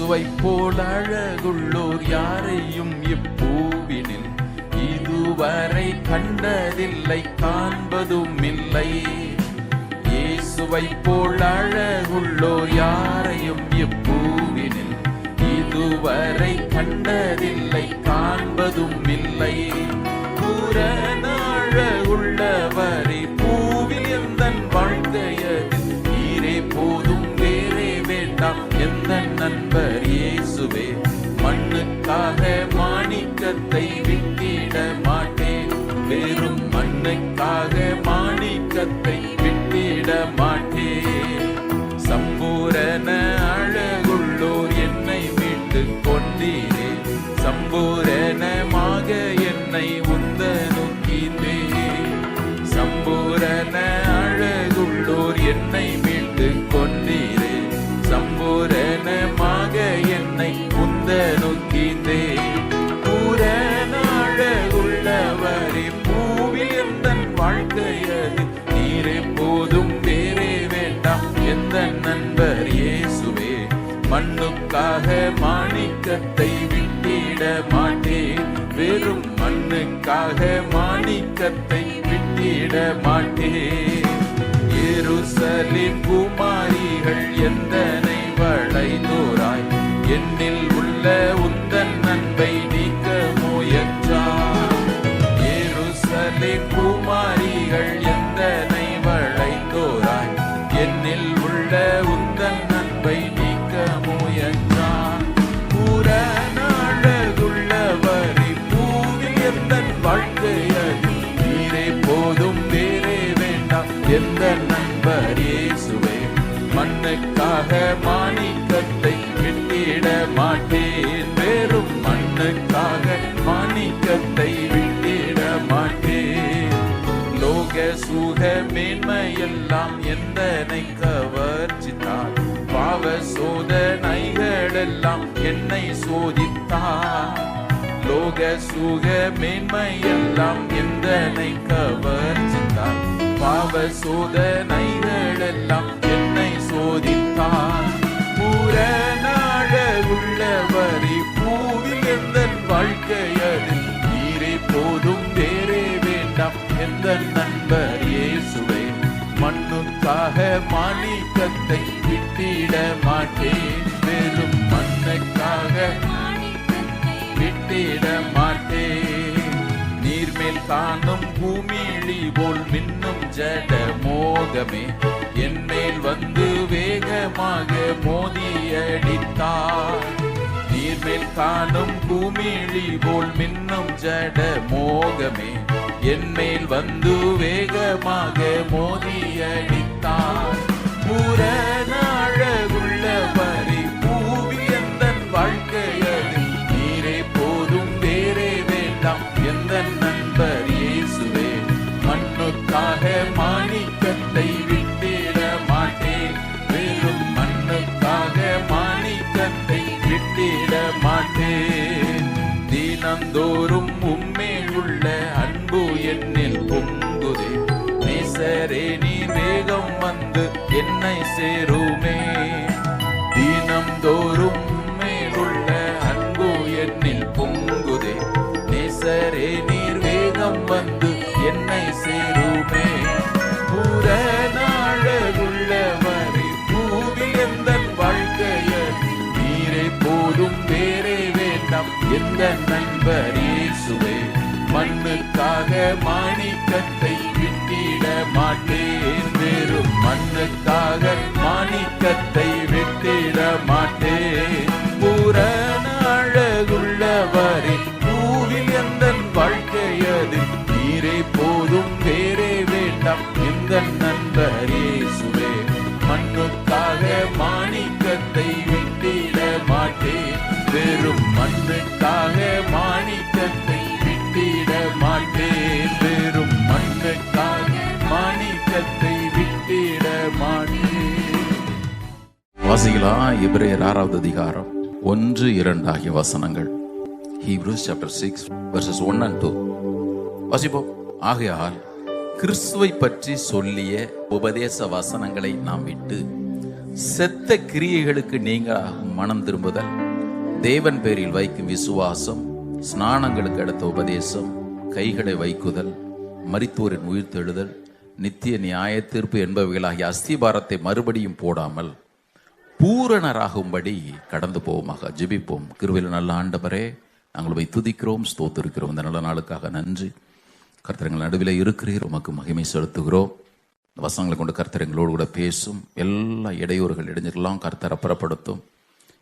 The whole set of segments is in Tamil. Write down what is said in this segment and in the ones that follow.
இயேசுவை போல் அழகுள்ளோர் யாரையும் இப்பூவினில் இதுவரை கண்டதில்லை, காண்பதும் இல்லை. இயேசுவை போல் அழகுள்ளோர் யாரையும் இப்பூவினில் இதுவரை கண்டதில்லை, காண்பதும் இல்லை. அழகுள்ளவரை பூவில் எந்தன் வாழ்க்கையதில் நீரே போதும், வேறே வேண்டாம் எந்த நண்பர் இயேசுவே. மண்ணுக்காக மாணிக்கத்தை விட்டிட மாட்டேன், வெறும் மண்ணுக்காக மாணிக்கத்தை விட்டிட மாட்டேன். சம்பூரண அழகுள்ளோர் என்னை மீட்டு கொண்டீரே, சம்பூரணமாக என்னை உந்த நோக்கினே. சம்பூரண அழகுள்ளோர் என்னை மீட்டு கொண்டீரே, சம்பூரணமாக என்னை உந்த நோக்கினே. பூரண அழகுள்ளவரே பூவில் எந்தன் வாழ்க்கையது நீரே போதும், வேறே வேண்டாம் எந்த நண்பர் இயேசுவே. மண்ணுக்காக மாணிக்கத்தை விட்டிட மாட்டேன், வெறும் மண்ணுக்காக மாணிக்கத்தை விட்டிட மாட்டேன். எருசலேம் குமாரிகள் எந்தனை வளைந்தோராய், என்னில் உள்ள உந்தன் அன்பை நீக்க முயன்றார். எருசலேம் குமாரிகள் எந்தனை வளைந்தோராய், என்னில் உள்ள உந்தன் அன்பை நீக்க முயன்றார். பூரண அழகுள்ளவரே பூவில் எந்தன் வாழ்க்கையது நீரே போதும், வேறே வேண்டாம் எந்த நண்பர் இயேசுவே. மண்ணுக்காக மாணிக்கத்தை விட்டிட மாட்டேன், வெறும் மண்ணுக்காக மாணிக்கத்தை விட்டிட மாட்டேன். லோக சுக மேன்மையெல்லாம் எந்தனை கவர்ச்சித்தார், பாவ சோதனைகளெல்லாம் என்னை சோதித்தார். லோக சுக மேன்மையெல்லாம் எந்தனை கவர்ச்சித்தார், பாவ சோதனைகளெல்லாம் என்னை சோதித்தார். பூரண அழகுள்ளவரே பூவில் எந்தன் வாழ்க்கையதில் நீரே போதும், வேறே வேண்டாம் எந்த நண்பர் இயேசுவே. மண்ணுக்காக மாணிக்கத்தை விட்டிட மாட்டேன், வெறும் மண்ணுக்காக விட்டிட மாட்டேன். நீர்மேல் காணும் பூமிழி போல் மின்னும் ஜட மோகமே என் மேல் வந்து வேகமாக மோதியடித்தார். நீர்மேல் காணும் பூமிழி போல் மின்னும் ஜட மோகமே என் மேல் வந்து வேகமாக மோதியடித்தார். பூரண அழகுள்ளவரே பூவில் எந்தன் வாழ்க்கையது நீரே போதும், வேறே வேண்டாம் எந்த நண்பர் இயேசுவே. மண்ணுக்காக மாணிக்கத்தை விட்டிட மாட்டேன், வெறும் மண்ணுக்காக மாணிக்கத்தை விட்டிட மாட்டேன். தினந்தோறும் உம்மேல் உள்ள அன்பு என்னில் பொங்குதே, நேசரே நீர் வேகம் வந்து என்னை சேருமே. தினந்தோறும் மேலுள்ள அன்பு என்னில் பொங்குதே, நேசரே நீர் வேகம் வந்து என்னை சேருமே. பூரண அழகுள்ளவரே பூவில் எந்தன் வாழ்க்கையர் நீரே போதும், வேறே வேண்டாம் எந்த நண்பர் இயேசுவே. மண்ணுக்காக மாணிக்கத்தை விட்டிட மாட்டேன், வெறும் மண்ணுக்காக மாணிக்கத்தை விட்டிட மாட்டேன். பூரண அழகுள்ளவரே பூவில் எந்தன் வாழ்க்கையது நீரே போதும், வேறே வேண்டாம் எந்த நண்பர் இயேசுவே. மண்ணுக்காக மாணிக்கத்தை விட்டிட மாட்டேன், வெறும் மண்ணுக்காக மாணிக்கத்தை விட்டிட மாட்டேன், வெறும் மண்ணுக்காக மாணிக்கத்தை விட்டிட மாட்டேன். வாசிக்கலாம் எபிரேயர் 6வது அதிகாரம் 1-2 ஆகிய வசனங்கள். Hebrews chapter 6 verses 1 and 2. வாசிப்போம். ஆகையால் கிறிஸ்துவை பற்றி சொல்லிய உபதேச வசனங்களை நாம் விட்டு செத்த கிரியைகளுக்கு நீங்களாகும் மனம் திரும்புதல், தேவன் பேரில் வைக்கும் விசுவாசம், ஸ்நானங்களுக்கு அடுத்த உபதேசம், கைகளை வைக்குதல், மரித்தோரின் உயிர்த்தெழுதல், நித்திய நியாய தீர்ப்பு என்பவைகளாகிய அஸ்திபாரத்தை மறுபடியும் போடாமல் பூரணராகும்படி கடந்து போவோமாக. ஜெபிப்போம். கிருபையில் நல்ல ஆண்டவரே, நாங்கள் போய் துதிக்கிறோம், ஸ்தோத்திருக்கிறோம். இந்த நல்ல நாளுக்காக நன்றி. கர்த்தரங்கள் நடுவில் இருக்கிறீர், உமக்கு மகிமை செலுத்துகிறோம். இந்த வசனங்களை கொண்டு கர்த்தரங்களோடு கூட பேசும். எல்லா இடையூறுகள் இடைஞ்செல்லாம் கர்த்தர் அப்புறப்படுத்தும்.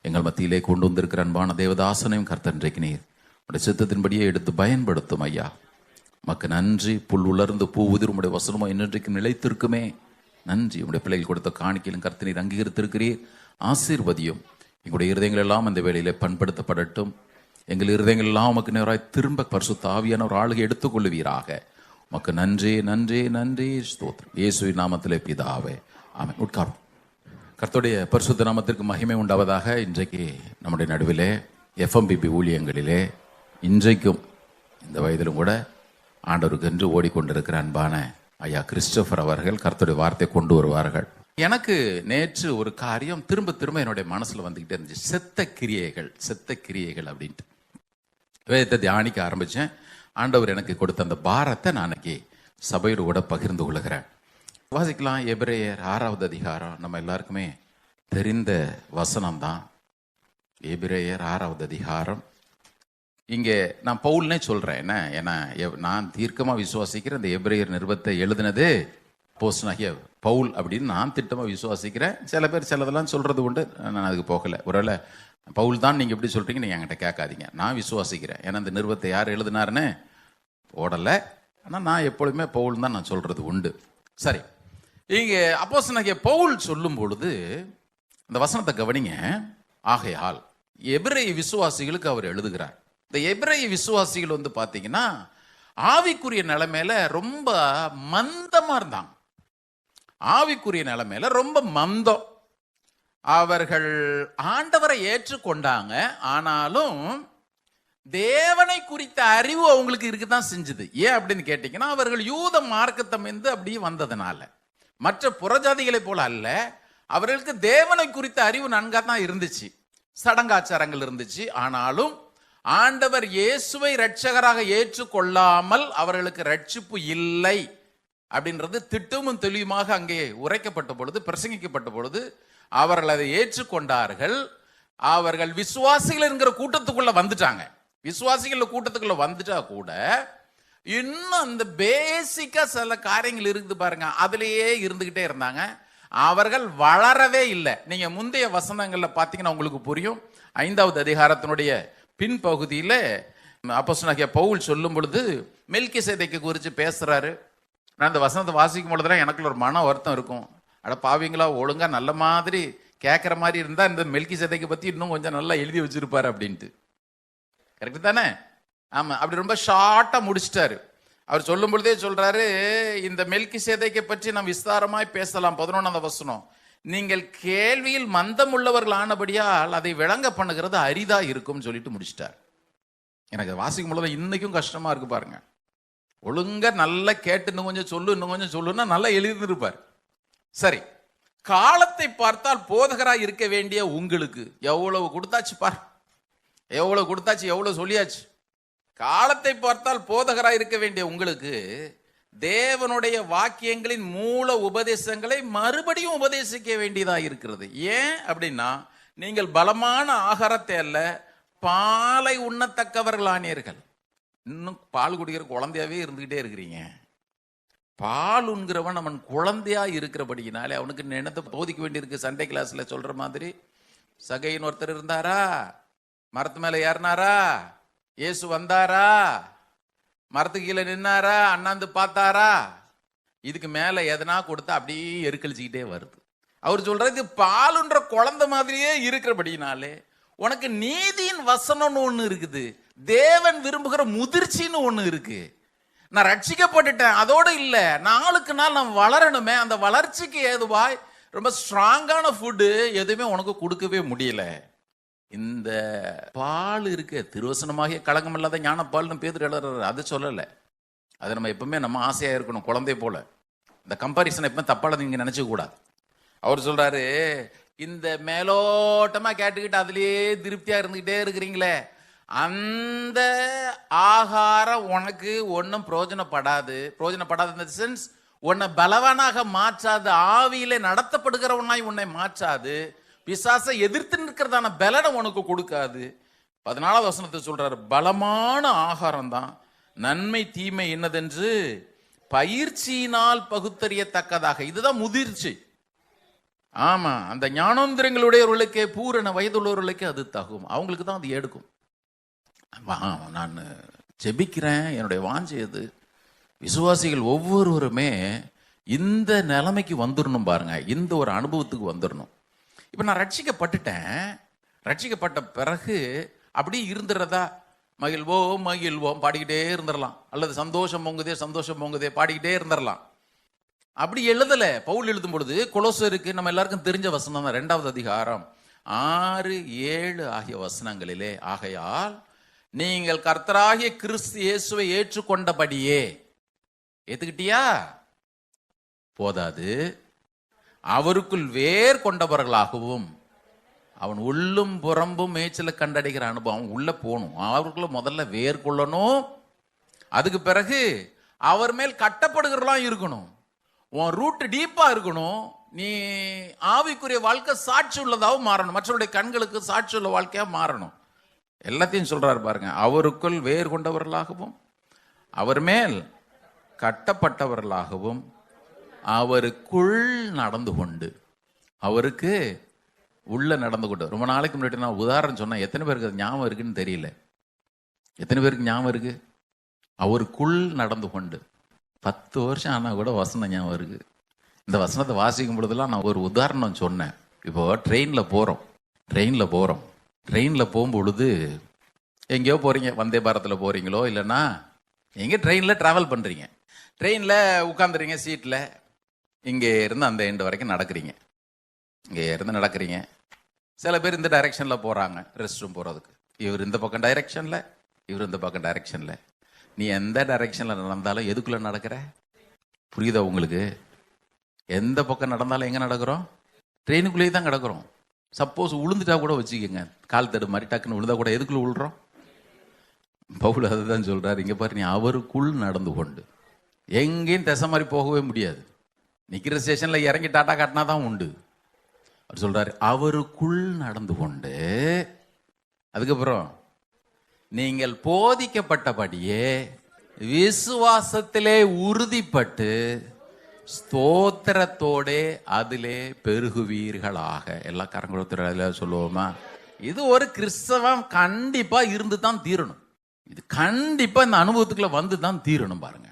எங்கள் மத்தியிலே கொண்டு வந்திருக்கிற அன்பான தேவதாசனையும் கர்த்தர் இன்றைக்கு நீர் உடைய சித்தத்தின்படியே எடுத்து பயன்படுத்தும் ஐயா. உமக்கு நன்றி. புல் உலர்ந்து பூ உதிர் உடைய வசனமோ இன்றைக்கு நிலைத்திருக்குமே. நன்றி. உடைய பிள்ளைகள் கொடுத்த காணிக்கையிலும் கர்த்தர் நீர் அங்கீகரித்திருக்கிறீர். ஆசீர்வதியும். எங்களுடைய இருதயங்கள் எல்லாம் இந்த வேளையிலே பண்படுத்தப்படட்டும். எங்கள் இருதயங்கள் எல்லாம் உமக்கு நேராய் திரும்ப பரிசுத்த ஆவியான ஒரு ஆளுகை எடுத்துக்கொள்ளுவீராக. உமக்கு நன்றி, நன்றி, நன்றி. ஸ்தோத்திரம். இயேசுவின் நாமத்திலே பிதாவே, ஆமென். உட்காரும். கர்த்தருடைய பரிசுத்த நாமத்திற்கு மகிமை உண்டாவதாக. இன்றைக்கு நம்முடைய நடுவிலே FMBP ஊழியங்களிலே இன்றைக்கும் இந்த வயதிலும் கூட ஆண்டவருக்கு என்று ஓடிக்கொண்டிருக்கிற அன்பான ஐயா கிறிஸ்டோபர் அவர்கள் கர்த்தருடைய வார்த்தை கொண்டு வருவார்கள். எனக்கு நேற்று ஒரு காரியம் திரும்ப திரும்ப என்னுடைய மனசுல வந்துகிட்டே இருந்துச்சு. செத்த கிரியைகள் அப்படின்ட்டு வேதத்தை தியானிக்க ஆரம்பிச்சேன். ஆண்டவர் எனக்கு கொடுத்த அந்த பாரத்தை நான் அன்னைக்கு சபையோடு கூட பகிர்ந்து கொள்கிறேன். வாசிக்கலாம். எபிரேயர் 6வது அதிகாரம். நம்ம எல்லாருக்குமே தெரிந்த வசனம் தான். எபிரேயர் 6வது அதிகாரம். இங்கே நான் பவுல்னே சொல்றேன். என்ன, ஏன்னா நான் தீர்க்கமா விசுவாசிக்கிறேன் இந்த எபிரேயர் நிருபத்தை எழுதினது அப்போஸ்தலனாகிய பவுல் அப்படின்னு நான் திட்டமா விசுவாசிக்கிறேன். சில பேர் சிலதெல்லாம் சொல்றது உண்டு, நான் அதுக்கு போகல. ஒருவேளை பவுல் தான் நீங்க எப்படி சொல்றீங்க நீங்க என்கிட்ட கேட்காதீங்க. நான் விசுவாசிக்கிறேன். ஏன்னா இந்த நிருபத்தை யார் எழுதினாருன்னு போடலை. ஆனால் நான் எப்பொழுதுமே பவுல் தான் நான் சொல்றது உண்டு. சரி, இங்க அப்போஸ்தலனாகிய பவுல் சொல்லும் பொழுது இந்த வசனத்தை கவனிங்க. ஆகையால் எபிரேய விசுவாசிகளுக்கு அவர் எழுதுகிறார். இந்த எபிரேய விசுவாசிகள் வந்து பாத்தீங்கன்னா ஆவிக்குரிய நிலைமையில ரொம்ப மந்தமா இருந்தாங்க. ஆவிக்குரிய நிலைமையில ரொம்ப மந்தம். அவர்கள் ஆண்டவரை ஏற்றுக்கொண்டாங்க, ஆனாலும் தேவனை குறித்த அறிவு அவங்களுக்கு இருக்குதான் செஞ்சது. ஏன் அப்படின்னு கேட்டீங்கன்னா, அவர்கள் யூத மார்க்கத்தமிருந்து அப்படியே வந்ததுனால, மற்ற புறஜாதிகளை போல அல்ல. அவர்களுக்கு தேவனை குறித்த அறிவு நன்கா தான் இருந்துச்சு, சடங்காச்சாரங்கள் இருந்துச்சு. ஆனாலும் ஆண்டவர் இயேசுவை இரட்சகராக ஏற்றுக்கொள்ளாமல் அவர்களுக்கு ரட்சிப்பு இல்லை அப்படின்றது திட்டமும் தெளிவுமாக அங்கே உரைக்கப்பட்ட பொழுது, பிரசங்கிக்கப்பட்ட பொழுது அவர்கள் அதை ஏற்றுக்கொண்டார்கள். அவர்கள் விசுவாசிகள் என்கிற கூட்டத்துக்குள்ள வந்துட்டாங்க. விசுவாசிகள் கூட்டத்துக்குள்ள வந்துட்டா கூட இன்னும் அந்த பேசிக்கா சில காரியங்கள் இருக்குது பாருங்க, அதுலயே இருந்துகிட்டே இருந்தாங்க. அவர்கள் வளரவே இல்லை. நீங்க முந்தைய வசனங்கள்ல பாத்தீங்கன்னா உங்களுக்கு புரியும். 5வது அதிகாரத்தினுடைய பின்பகுதியில அப்போஸ்தலனாகிய பவுல் சொல்லும் பொழுது மெல்கிசேதேக்கை குறித்து பேசுறாரு. நான் அந்த வசனத்தை வாசிக்கும் பொழுதுதான் எனக்குள்ள ஒரு மன வருத்தம் இருக்கும். அட பாவீங்களா, ஒழுங்கா நல்ல மாதிரி கேட்கற மாதிரி இருந்தா இந்த மெல்கிசேதேக்கை பத்தி இன்னும் கொஞ்சம் நல்லா எழுதி வச்சிருப்பாரு அப்படின்ட்டு. கரெக்ட் தானே? ஆமா. அப்படி ரொம்ப ஷார்ட்டா முடிச்சிட்டாரு. அவர் சொல்லும் பொழுதே சொல்றாரு, இந்த மெல்கிசேதேக்கை பற்றி நாம் விஸ்தாரமாய் பேசலாம். 11வது வசனம், நீங்கள் கேள்வியில் மந்தம் உள்ளவர்கள் ஆனபடியால் அதை விளங்க பண்ணுகிறது அரிதா இருக்கும் சொல்லிட்டு முடிச்சிட்டார். எனக்கு வாசிக்கும் பொழுது இன்னைக்கும் கஷ்டமா இருக்கு பாருங்க. ஒழுங்கா நல்லா கேட்டு இன்னும் கொஞ்சம் சொல்லுன்னா நல்லா எழுதிருப்பார். சரி, காலத்தை பார்த்தால் போதகராக இருக்க வேண்டிய உங்களுக்கு எவ்வளவு கொடுத்தாச்சு பார், எவ்வளவு கொடுத்தாச்சு, எவ்வளவு சொல்லியாச்சு. காலத்தை பார்த்தால் போதகராக இருக்க வேண்டிய உங்களுக்கு தேவனுடைய வாக்கியங்களின் மூல உபதேசங்களை மறுபடியும் உபதேசிக்க வேண்டியதா இருக்கிறது. ஏன் அப்படின்னா, நீங்கள் பலமான ஆகாரத்தை அல்ல பாலை உண்ணத்தக்கவர்களானீர்கள். இன்னும் பால் குடிக்கிற குழந்தையாவே இருந்துகிட்டே இருக்கிறீங்க. பால் உண்கிறவன் அவன் குழந்தையா இருக்கிறபடினாலே அவனுக்கு நினைத்த போதிக்க வேண்டியிருக்கு. சண்டே கிளாஸ்ல சொல்ற மாதிரி, சகையின் ஒருத்தர் இருந்தாரா, மரத்து மேல ஏறினாரா, இயேசு வந்தாரா, மரத்துக்கு கீழே நின்னாரா, அண்ணாந்து பார்த்தாரா, இதுக்கு மேல எதனா கொடுத்தா அப்படியே எருக்கழிச்சுக்கிட்டே வருது. அவர் சொல்றது பாலுன்ற குழந்தை மாதிரியே இருக்கிறபடினாலே உனக்கு நீதியின் வசனம்னு ஒண்ணு இருக்குது, தேவன் விரும்புகிற முதிர்ச்சின்னு ஒண்ணு இருக்கு. நான் ரட்சிக்கப்பட்டுட்டேன், அதோடு இல்ல, நாளுக்கு நாள் நான் வளரணுமே. அந்த வளர்ச்சிக்கு ஏதுவாய் ரொம்ப ஸ்ட்ராங்கான ஃபுட்டு எதுவுமே உனக்கு கொடுக்கவே முடியல. இந்த பால் இருக்கு, திருவசனமாகிய களங்கம் இல்லாத ஞான பால்னு பேர் எழுதுறாரு. அது சொல்லலை. அது நம்ம எப்பவுமே நம்ம ஆசையா இருக்கணும், குழந்தை போல. இந்த கம்பாரிசன் எப்பவுமே தப்பால நீங்க நினைச்ச கூடாது. அவர் சொல்றாரு, இந்த மேலோட்டமா கேட்டுக்கிட்டு அதுலயே திருப்தியா இருந்துகிட்டே இருக்கிறீங்களே, அந்த ஆகாரம் உனக்கு ஒன்றும் பிரயோஜனப்படாது. இந்த சென்ஸ் உன்னை பலவானாக மாற்றாது, ஆவியிலே நடத்தப்படுகிறவனாய் உன்னை மாற்றாது, பிசாசை எதிர்த்து நிற்கிறதான பலனை உனக்கு கொடுக்காது. 14வது வசனத்தை சொல்றாரு, பலமான ஆகாரம் தான் நன்மை தீமை என்னதென்று பயிற்சியினால் பகுத்தறியத்தக்கதாக. இதுதான் முதிர்ச்சி. ஆமா, அந்த ஞானோந்திரங்களுடையவர்களுக்கே, பூரண வயதுள்ளவர்களுக்கே அது தகும். அவங்களுக்கு தான் அது எடுக்கும். நான் ஜெபிக்கிறேன், என்னுடைய வாஞ்சை அது விசுவாசிகள் ஒவ்வொருவருமே இந்த நிலைமைக்கு வந்துடணும் பாருங்க, இந்த ஒரு அனுபவத்துக்கு வந்துடணும். இப்ப நான் ரட்சிக்கப்பட்டுட்டேன், ரட்சிக்கப்பட்ட பிறகு அப்படியே இருந்துறதா, மகிழ்வோம் மகிழ்வோம் பாடிக்கிட்டே இருந்துடலாம், அல்லது சந்தோஷம் பொங்குதே பாடிக்கிட்டே இருந்துடலாம். அப்படி எழுதல பவுல் எழுதும் பொழுது. கொலோசருக்கு நம்ம எல்லாருக்கும் தெரிஞ்ச வசனம் தான், 2வது அதிகாரம் 6, 7 ஆகிய வசனங்களிலே, ஆகையால் நீங்கள் கர்த்தராகிய கிறிஸ்து இயேசுவை ஏற்றுக்கொண்டபடியே, ஏத்துக்கிட்டியா போதாது, அவருக்குள் வேர் கொண்டவர்களாகவும், அவன் உள்ளும் புறம்பும் மேய்ச்சல கண்டடைகிற அனுபவம் உள்ள போகணும். அவருக்குள்ள முதல்ல வேர் கொள்ளணும், அதுக்கு பிறகு அவர் மேல் கட்டப்படுகிறலாம் இருக்கணும். உன் ரூட் டீப்பா இருக்கணும். நீ ஆவிக்குரிய வாழ்க்கை சாட்சி உள்ளதாகவும் மாறணும், மற்றவருடைய கண்களுக்கு சாட்சி உள்ள வாழ்க்கையா மாறணும். எல்லாத்தையும் சொல்றாரு பாருங்க, அவருக்குள் வேர் கொண்டவர்களாகவும், அவர் மேல் கட்டப்பட்டவர்களாகவும், அவருக்குள் நடந்து கொண்டு, அவருக்கு உள்ள நடந்து கொண்டு. ரொம்ப நாளைக்கு முன்னாடி நான் உதாரணம் சொன்னேன், எத்தனை பேருக்கு அது ஞாபகம் இருக்குன்னு தெரியல. எத்தனை பேருக்கு ஞாபகம் இருக்கு? அவருக்குள் நடந்து கொண்டு. 10 வருஷம் ஆனா கூட வசனம் ஞாபகம் இருக்கு. இந்த வசனத்தை வாசிக்கும் பொழுதெல்லாம் நான் ஒரு உதாரணம் சொன்னேன். இப்போ ட்ரெயினில் போகும் பொழுது எங்கேயோ போறீங்க, வந்தே பாரத்தில் போறீங்களோ இல்லைன்னா எங்கே ட்ரெயினில் ட்ராவல் பண்ணுறீங்க, ட்ரெயினில் உட்காந்துறீங்க சீட்டில், இங்கே இருந்து அந்த எண்டு வரைக்கும் நடக்கிறீங்க. சில பேர் இந்த டைரெக்ஷனில் போகிறாங்க ரெஸ்ட் ரூம் போகிறதுக்கு, இவர் இந்த பக்கம் டைரெக்ஷனில், இவர் இந்த பக்கம் டைரெக்ஷனில். நீ எந்த டைரெக்ஷனில் நடந்தாலும் எதுக்குள்ளே நடக்கிற? புரியுதா உங்களுக்கு? எந்த பக்கம் நடந்தாலும் எங்கே நடக்கிறோம்? ட்ரெயினுக்குள்ளேயே தான் கிடக்கிறோம். சப்போஸ் உளுந்துட்டா கூட வச்சுக்கோங்க, கால் தடு மாதிரி டக்குன்னு விழுந்தா கூட எதுக்குள்ள விழுறோம்? பவுல் அதுதான் சொல்றாரு, இங்க பாரு, நீ அவருக்குள் நடந்து கொண்டு. எங்கேயும் திசை மாதிரி போகவே முடியாது. நிக்கிற ஸ்டேஷன்ல இறங்கி டாட்டா காட்டினா தான் உண்டு. அவர் சொல்றாரு, அவருக்குள் நடந்து கொண்டு, அதுக்கப்புறம் நீங்கள் போதிக்கப்பட்டபடியே விசுவாசத்திலே உறுதிப்பட்டு ஸ்தோத்திரத்தோடே அதிலே பெருகுவீர்களாக. எல்லா கரங்குளத்துல சொல்லுவோமா? இது ஒரு கிறிஸ்தவம் கண்டிப்பா இருந்து தான் தீரணும். இது கண்டிப்பா இந்த அனுபவத்துக்குள்ள வந்து தான் தீரணும் பாருங்க,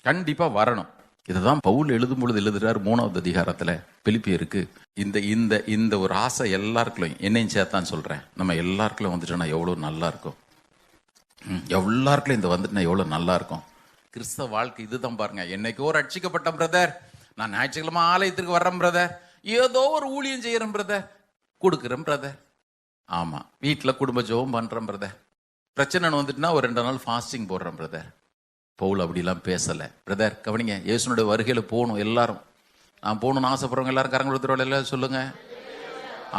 கண்டிப்பா வரணும். இதுதான் பவுல் எழுதும் பொழுது எழுதுறாரு 3வது அதிகாரத்துல பிலிப்பியருக்கு. இந்த இந்த இந்த ஒரு ஆசை எல்லாருக்குள்ளையும், என்னையும் சேர்த்தான் சொல்றேன், நம்ம எல்லாருக்குள்ள வந்துட்டோம்னா எவ்வளவு நல்லா இருக்கும். எல்லாருக்குள்ள இந்த வந்துட்டுனா எவ்வளவு நல்லா இருக்கும். கிறிஸ்தவ வாழ்க்கை இதுதான் பாருங்க. என்னைக்கோ ரட்சிக்கப்பட்ட பிரதர், நான் ஞாயிற்றுக்கிழமை ஆலயத்திற்கு வர்றேன் பிரதர், ஏதோ ஒரு ஊழியம் செய்யறேன் பிரதர், கொடுக்குறேன் பிரதர், ஆமா வீட்டில் குடும்ப ஜெபம் பண்றேன் பிரதர், பிரச்சனை வந்துட்டுனா ஒரு 2 நாள் ஃபாஸ்டிங் போடுறேன் பிரதர். பவுல் அப்படிலாம் பேசல. பிரதர் கவனிங்க, இயேசுனுடைய வருகையில போகணும் எல்லாரும். நான் போகணும்னு ஆசைப்படுறவங்க எல்லாரும் கரங்கள் கொடுத்துருவாள் எல்லாம் சொல்லுங்க.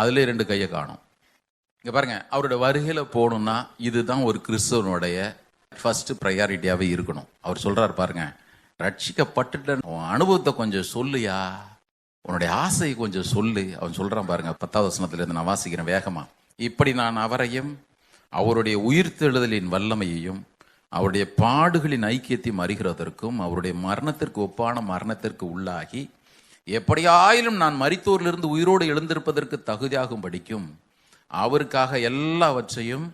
அதுலேயே 2 கையை காணும். இங்க பாருங்க, அவருடைய வருகையில போகணும்னா இதுதான் ஒரு கிறிஸ்தவனுடைய ஃபர்ஸ்ட் ப்ரையாரிட்டியாவே இருக்கணும். அவர் சொல்றாரு பாருங்க, ரட்சிக்கப்பட்டுட்ட உன் அனுபவத்தை கொஞ்சம் சொல்லுயா, உன்னுடைய ஆசையை கொஞ்சம் சொல்லு. அவன் சொல்றான் பாருங்க, 10வது வசனத்துல இருந்து நான் வாசிக்கிறேன் வேகமா. இப்படி நான் அவரையும் அவருடைய உயிர்த்தெழுதலின் வல்லமையையும் அவருடைய பாடுகளின் ஐக்கியத்தையும் அறிகிறதற்கும் அவருடைய மரணத்திற்கு ஒப்பான மரணத்திற்கு உள்ளாகி எப்படியாயிலும் நான் மரித்தோரிலிருந்து உயிரோடு எழுந்திருப்பதற்கு தகுதியாகும் படிக்கும் அவருக்காக எல்லாவற்றையும்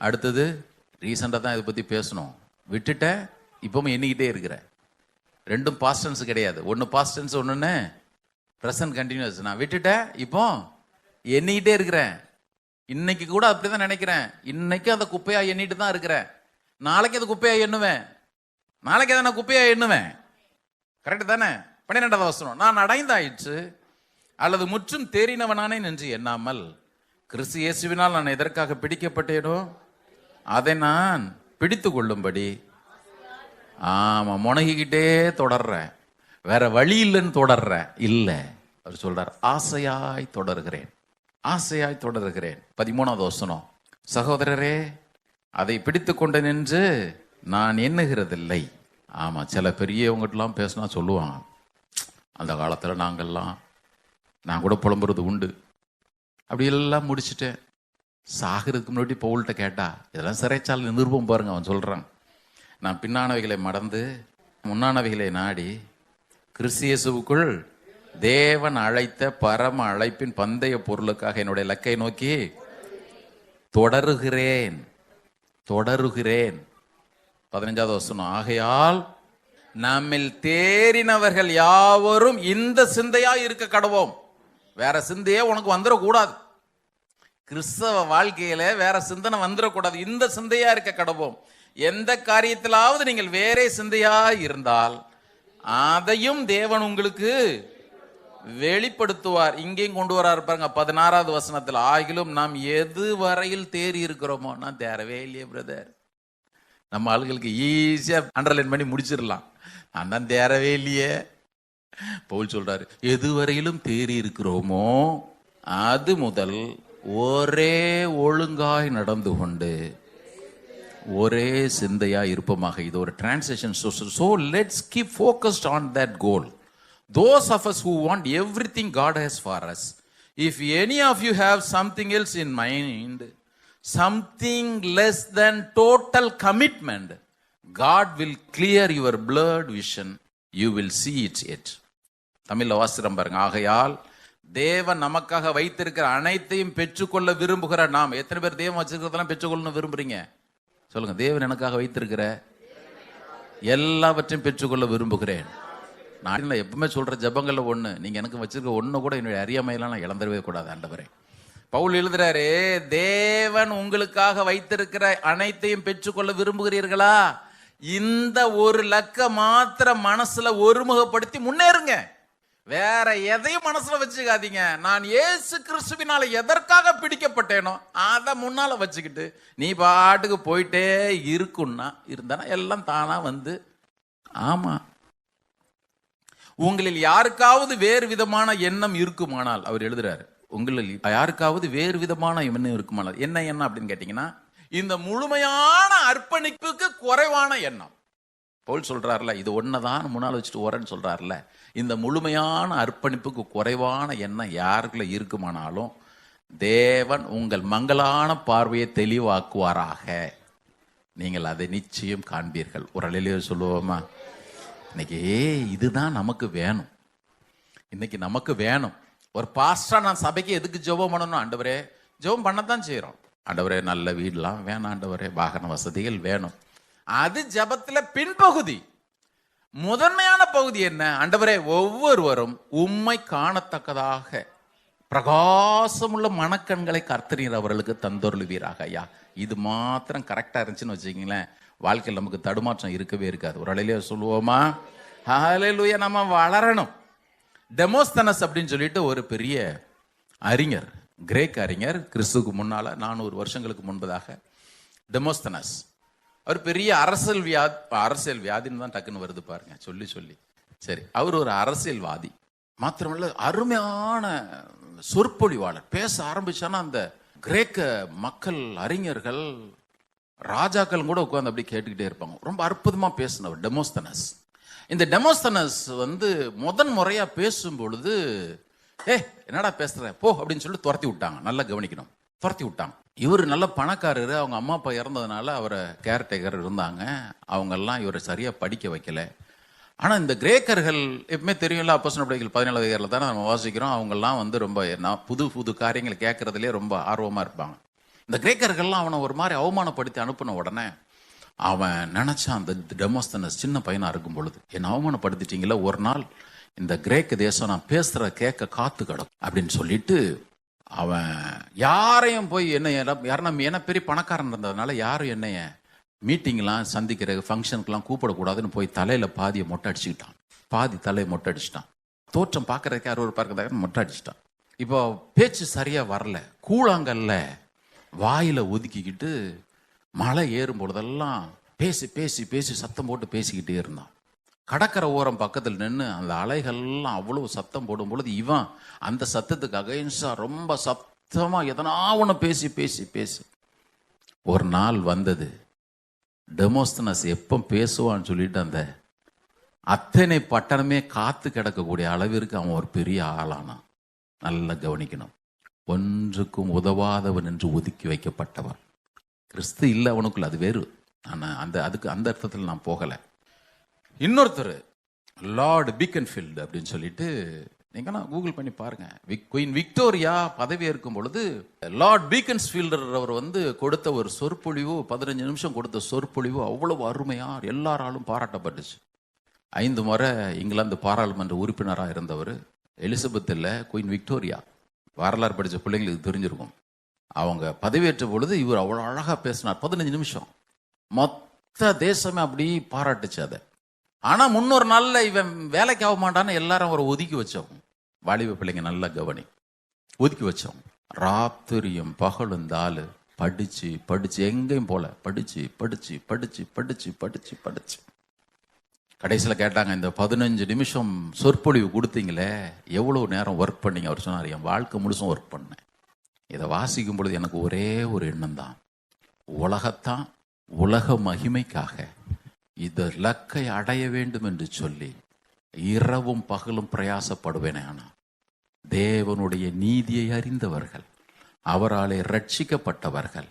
அடுத்தது ரீசெண்டாக தான் இதை பற்றி பேசணும், விட்டுட்ட இப்பவும் எண்ணிக்கிட்டே இருக்கிறேன். 2 பாஸ்ட் டென்ஸ் கிடையாது, ஒன்று பாஸ்ட் டென்ஸ் ஒன்றுன்னு ப்ரெசன்ட் கண்டினியூஸ். நான் விட்டுட்டேன், இப்போ எண்ணிக்கிட்டே இருக்கிறேன். இன்னைக்கு கூட அப்படிதான் நினைக்கிறேன். இன்னைக்கு அந்த குப்பையா எண்ணிட்டு தான் இருக்கிறேன். நாளைக்கு அது குப்பையா எண்ணுவேன், நாளைக்கு அதை நான் குப்பையா எண்ணுவேன். கரெக்டு தானே? 12வது வசனம், நான் அடைந்தாயிற்று அல்லது முற்றும் தேறினவனானே என்று எண்ணாமல் கிறிஸ்து இயேசுவினால் நான் எதற்காக பிடிக்கப்பட்டேனோ அதை நான் பிடித்து கொள்ளும்படி முனகிக்கிட்டே தொடர்றேன். வேற வழி இல்லைன்னு தொடர்றேன் இல்ல. அவர் சொல்றார், ஆசையாய் தொடர்கிறேன், ஆசையாய் தொடர்கிறேன். 13வது வசனம், சகோதரரே அதை பிடித்து கொண்டு நின்று நான் எண்ணுகிறதில்லை. ஆமா, சில பெரியவங்ககிட்டலாம் பேசினா சொல்லுவாங்க, அந்த காலத்துல நான் கூட புலம்புறது உண்டு, அப்படி எல்லாம் முடிச்சுட்டேன். சாகிறதுக்கு முன்னாடி பவுல்கிட்ட கேட்டா, இதெல்லாம் சிறைச்சாலை நிருபம் பாருங்க, அவன் சொல்றான், நான் பின்னானவைகளை மறந்து முன்னானவைகளை நாடி கிறிஸ்து இயேசுவுக்குள் தேவன் அழைத்த பரம அழைப்பின் பந்தய பொருளுக்காக என்னுடைய இலக்கை நோக்கி தொடருகிறேன். 15வது வசனம், ஆகையால் நம்மில் தேறினவர்கள் யாவரும் இந்த சிந்தையா இருக்க கடவோம். வேற சிந்தையே உனக்கு வந்துடக்கூடாது. கிறிஸ்தவ வாழ்க்கையில வேற சிந்தனை வந்துடக்கூடாது. இந்த சிந்தையா இருக்க கடவோம். எந்த காரியத்திலாவது நீங்கள் வேற சிந்தையா இருந்தால் அதையும் தேவன் உங்களுக்கு வெளிப்படுத்துவார். இங்கேயும் கொண்டு வர இருப்பாங்க 16வது வசனத்தில், ஆகிலும் நாம் எது வரையில் தேறி இருக்கிறோமோ. நான் தேரவே இல்லையே பிரதர். நம்ம ஆளுகளுக்கு ஈஸியா அண்டர்லைன் பண்ணி முடிச்சிடலாம். நான் தான் தேரவே இல்லையே. பவுல் சொல்றாரு, எது வரையிலும் தேறி இருக்கிறோமோ அது முதல் ஒரே ஒழுங்காய் நடந்து கொண்டு ஒரே சிந்தையா இருப்போமாக. இது ஒரு translation. So let's keep focused on that goal. Those of us who want everything God has for us, if any of you have something else in mind, something less than total commitment, God will clear your blurred vision. You will see it. தமிழ்ல வாசிரம் பாருங்க, ஆகையால் தேவன் நமக்காக வைத்திருக்கிற அனைத்தையும் பெற்றுக்கொள்ள விரும்புகிற நாம். எத்தனை பேர் தேவன் வச்சிருக்கிறதெல்லாம் பெற்றுக்கொள்ளணும் விரும்புறீங்க? சொல்லுங்க, தேவன் எனக்காக வைத்திருக்கிற எல்லாவற்றையும் பெற்றுக்கொள்ள விரும்புகிறேன். நான் எப்பவுமே சொல்ற ஜபங்கள்ல ஒண்ணு, நீங்க எனக்கு வச்சிருக்க ஒண்ணு கூட என்னுடைய அறியாமையெல்லாம் நான் இழந்துடவே கூடாது ஆண்டவரே. பவுல் எழுதுறாரு, தேவன் உங்களுக்காக வைத்திருக்கிற அனைத்தையும் பெற்றுக்கொள்ள விரும்புகிறீர்களா? இந்த ஒரு லக்க மாத்திரம் மனசுல ஒருமுகப்படுத்தி முன்னேறுங்க. வேற எதையும் மனசுல வச்சுக்காதீங்க. நான் இயேசு கிறிஸ்துவினால எதற்காக பிடிக்கப்பட்டேனோ அதை முன்னால வச்சுக்கிட்டு நீ பாட்டுக்கு போயிட்டே இருந்தானா எல்லாம் தானா வந்து. ஆமா, உங்களில் யாருக்காவது வேறு விதமான எண்ணம் இருக்குமானால், அவர் எழுதுறாரு, உங்களில் யாருக்காவது வேறு விதமான எண்ணம் இருக்குமானால். என்ன எண்ணம் அப்படின்னு கேட்டீங்கன்னா, இந்த முழுமையான அர்ப்பணிப்புக்கு குறைவான எண்ணம். பவுல் சொல்றாருல, இது ஒன்னதான் முன்னால் வச்சுட்டு ஓரன்னு சொல்றாருல, இந்த முழுமையான அர்ப்பணிப்புக்கு குறைவான எண்ணம் யாருக்குள்ள இருக்குமானாலும் தேவன் உங்கள் மங்களான பார்வையை தெளிவாக்குவாராக. நீங்கள் அதை நிச்சயம் காண்பீர்கள். ஒரு அலையிலேயே சொல்லுவோமா, இன்னைக்கு இதுதான் நமக்கு வேணும். இன்னைக்கு நமக்கு வேணும். ஒரு பாஸ்டா நான் சபைக்கு எதுக்கு ஜெபம் பண்ணணும்? ஆண்டவரே, ஜெபம் பண்ணத்தான் செய்யறோம். ஆண்டவரே, நல்ல வீடெல்லாம் வேணும், ஆண்டவரே வாகன வசதிகள் வேணும். அது ஜெபத்துல பின்பகுதி. முதன்மையான பகுதி என்ன? ஆண்டவரே, ஒவ்வொருவரும் உம்மை காணத்தக்கதாக பிரகாசமுள்ள மனக்கண்களை கர்த்தரீர் அவர்களுக்கு தந்தொருளுவீராக. ஐயா, இது மாத்திரம் கரெக்டா இருந்துச்சுன்னு வச்சுக்கீங்களேன், வாழ்க்கையில் நமக்கு தடுமாற்றம் இருக்கவே இருக்காது. ஒரு அலையிலே சொல்லுவோமா, ஹல்லேலூயா. நம்ம வளரணும். டெமோஸ்தனஸ் அப்படின்னு சொல்லிட்டு ஒரு பெரிய அறிஞர், கிரேக் அறிஞர், கிறிஸ்துவுக்கு முன்னால 400 வருஷங்களுக்கு முன்பதாக. டெமோஸ்தனஸ் அவர் பெரிய அரசியல் வியாதின்னு தான் டக்குன்னு வருது பாருங்க சொல்லி. சரி, அவர் ஒரு அரசியல்வாதி மாத்திரமல்ல, அருமையான சொற்பொழிவாளர். பேச ஆரம்பிச்சானா அந்த கிரேக்க மக்கள், அறிஞர்கள், ராஜாக்கள் கூட உட்கார்ந்து அப்படி கேட்டுக்கிட்டே இருப்பாங்க. ரொம்ப அற்புதமா பேசினவர் டெமோஸ்தனஸ். இந்த டெமோஸ்தனஸ் முதன் முறையா பேசும் பொழுது, என்னடா பேசுற போ அப்படின்னு சொல்லி துரத்தி விட்டாங்க. நல்லா கவனிக்கணும், துரத்தி விட்டாங்க. இவர் நல்ல பணக்காரர். அவங்க அம்மா அப்பா இறந்ததுனால அவரை கேர்டேக்கர் இருந்தாங்க. அவங்க எல்லாம் இவரை சரியா படிக்க வைக்கல. ஆனா இந்த கிரேக்கர்கள் எப்பவுமே தெரியும்ல, அப்போஸ்தலர் நடவடிக்கைகள் 17வது அதிகாரத்துல தானே நம்ம வாசிக்கிறோம். அவங்க எல்லாம் ரொம்ப புது காரியங்களை கேட்கறதுலே ரொம்ப ஆர்வமா இருப்பாங்க. இந்த கிரேக்கர்கள்லாம் அவனை ஒரு மாதிரி அவமானப்படுத்தி அனுப்பின உடனே அவன் நினைச்சான், அந்த டெமோஸ்தனஸ் சின்ன பையனா இருக்கும் பொழுது, என்னை அவமானப்படுத்திட்டீங்களா, ஒரு நாள் இந்த கிரேக்க தேசம் நான் பேசுற கேட்க காத்து கிடக்கும் அப்படின்னு சொல்லிட்டு அவன் யாரையும் போய் என்ன பெரிய பணக்காரன் இருந்ததுனால யாரும் என்னைய மீட்டிங்லாம் சந்திக்கிற ஃபங்க்ஷனுக்குலாம் கூப்பிடக்கூடாதுன்னு போய் தலையில பாதியை மொட்டை அடிச்சுக்கிட்டான். பாதி தலையை மொட்டை அடிச்சுட்டான். தோற்றம் பார்க்கறதுக்கு யாரும் ஒரு பார்க்கறதுக்கு மொட்டை அடிச்சுட்டான். இப்போ பேச்சு சரியா வரல. கூழாங்கல்ல வாயில ஒதுக்கிக்கிட்டு மலை ஏறும் பொழுதெல்லாம் பேசி பேசி பேசி சத்தம் போட்டு பேசிக்கிட்டே இருந்தான். கடற்கரை ஓரம் பக்கத்தில் நின்று அந்த அலைகள்லாம் அவ்வளவு சத்தம் போடும் பொழுது இவன் அந்த சத்தத்துக்கு அகைன்ஸ்டா ரொம்ப சத்தமா எதனா ஒன்று பேசி பேசி பேசி ஒரு நாள் வந்தது. டெமோஸ்தனஸ் எப்போ பேசுவான்னு சொல்லிட்டு அந்த அத்தனை பட்டணமே காத்து கிடக்கக்கூடிய அளவிற்கு அவன் ஒரு பெரிய ஆளானான். நல்லா கவனிக்கணும். ஒன்றுக்கும் உதவாதவன் என்று ஒதுக்கி வைக்கப்பட்டவன். கிறிஸ்து இல்லை அவனுக்குள்ள, அது வேறு. ஆனால் அந்த அர்த்தத்தில் நான் போகலை. இன்னொருத்தர் லார்டு பீக்கன்ஃபீல்டு அப்படின்னு சொல்லிட்டு நீங்கன்னா கூகுள் பண்ணி பாருங்க. குயின் விக்டோரியா பதவி ஏற்கும் பொழுது லார்ட் பீக்கன்ஸ்ஃபீல்டர் அவர் கொடுத்த ஒரு சொற்பொழிவு, 15 நிமிஷம் கொடுத்த சொற்பொழிவு அவ்வளவு அருமையா எல்லாராலும் பாராட்டப்பட்டுச்சு. 5 முறை இங்கிலாந்து பாராளுமன்ற உறுப்பினராக இருந்தவர். எலிசபெத் இல்லை, குயின் விக்டோரியா. வரலாறு படித்த பிள்ளைங்களுக்கு தெரிஞ்சிருக்கும். அவங்க பதவியேற்ற பொழுது இவர் அவ்வளோ அழகாக பேசினார். 15 நிமிஷம் மொத்த தேசமே அப்படி பாராட்டுச்சு அதை. ஆனால் 300 நாளில் இவன் வேலைக்கு ஆக மாட்டான்னு எல்லாரும் அவரை ஒதுக்கி வச்சோம். வாலிப பிள்ளைங்க நல்லா கவனி, ஒதுக்கி வச்சோம். ராத்திரியும் பகலும் தாள் படிச்சு படிச்சு எங்கேயும் போல படிச்சு படிச்சு படிச்சு படிச்சு படிச்சு படிச்சு கடைசியில் கேட்டாங்க, இந்த 15 நிமிஷம் சொற்பொழிவு கொடுத்தீங்களே எவ்வளோ நேரம் ஒர்க் பண்ணீங்க? அவர் சொன்னார், என் வாழ்க்கை முழுசும் ஒர்க் பண்ணேன். இதை வாசிக்கும் பொழுது எனக்கு ஒரே ஒரு எண்ணம் தான், உலகத்தான் உலக மகிமைக்காக இந்த இலக்கை அடைய வேண்டும் என்று சொல்லி இரவும் பகலும் பிரயாசப்படுவேனே. ஆனால் தேவனுடைய நீதியை அறிந்தவர்கள், அவராலே ரட்சிக்கப்பட்டவர்கள்,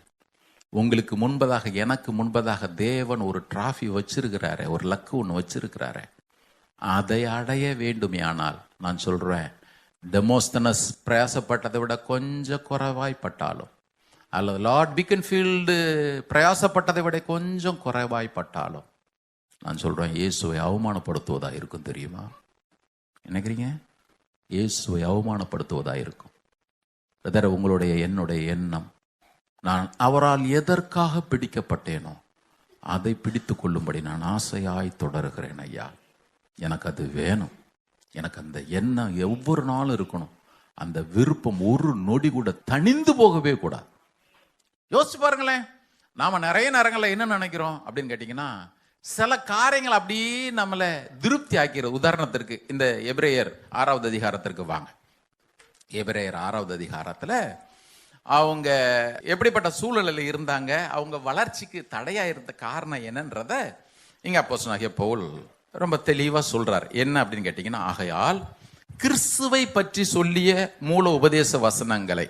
உங்களுக்கு முன்பதாக எனக்கு முன்பதாக தேவன் ஒரு டிராஃபி வச்சிருக்கிறாரு, ஒரு லக்கு ஒன்று வச்சிருக்கிறாரு, அதை அடைய வேண்டுமே. ஆனால் நான் சொல்றேன், டெமோஸ்தனஸ் பிரயாசப்பட்டதை விட கொஞ்சம் குறைவாய்ப்பட்டாலும், அல்லது லார்ட் பீக்கன்ஃபீல்டு பிரயாசப்பட்டதை விட கொஞ்சம் குறைவாய்ப்பட்டாலும், நான் சொல்றேன், இயேசுவை அவமானப்படுத்துவதா இருக்கும். தெரியுமா? நினைக்கிறீங்க? இயேசுவை அவமானப்படுத்துவதா இருக்கும். பிரதர், உங்களுடைய என்னுடைய எண்ணம், நான் அவரால் எதற்காக பிடிக்கப்பட்டேனோ அதை பிடித்து கொள்ளும்படி நான் ஆசையாய் தொடருகிறேன். ஐயா, எனக்கு அது வேணும். எனக்கு அந்த எண்ணம் ஒவ்வொரு நாளும் இருக்கணும். அந்த விருப்பம் ஒரு நொடி கூட தணிந்து போகவே கூடாது. யோசிச்சு பாருங்களேன், நாம நிறைய நேரங்களில் என்ன நினைக்கிறோம் அப்படின்னு கேட்டீங்கன்னா, சில காரியங்கள் அப்படியே நம்மளை திருப்தி ஆக்கிறது. உதாரணத்திற்கு இந்த எபிரேயர் 6வது அதிகாரத்திற்கு வாங்க. எபிரேயர் 6வது அதிகாரத்தில் அவங்க எப்படிப்பட்ட சூழலில் இருந்தாங்க, அவங்க வளர்ச்சிக்கு தடையா இருந்த காரணம் என்னன்றத இங்க அப்போஸ்தலனாகிய பவுல் ரொம்ப தெளிவா சொல்றார். என்ன அப்படின்னு கேட்டீங்கன்னா, ஆகையால் கிறிஸ்துவை பற்றி சொல்லிய மூல உபதேச வசனங்களை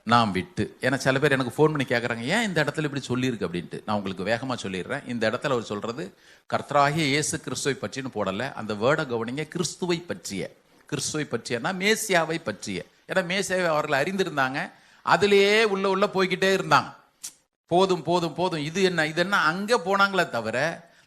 நாம் விட்டு, ஏன்னா சில பேர் எனக்கு ஃபோன் பண்ணி கேட்குறாங்க, ஏன் இந்த இடத்துல இப்படி சொல்லியிருக்கு அப்படின்ட்டு. நான் உங்களுக்கு வேகமாக சொல்லிடுறேன். இந்த இடத்துல அவர் சொல்றது கர்த்தராகிய இயேசு கிறிஸ்துவை பற்றின்னு போடலை. அந்த வேர்டை கவனிங்க. கிறிஸ்துவை பற்றிய, கிறிஸ்துவை பற்றியன்னா மேசியாவை பற்றிய. ஏன்னா மேசியாவை அவர்கள் அறிந்திருந்தாங்க, அதுலேயே உள்ள போய்கிட்டே இருந்தாங்க. போதும் போதும் போதும், இது என்ன அங்கே போனாங்களே தவிர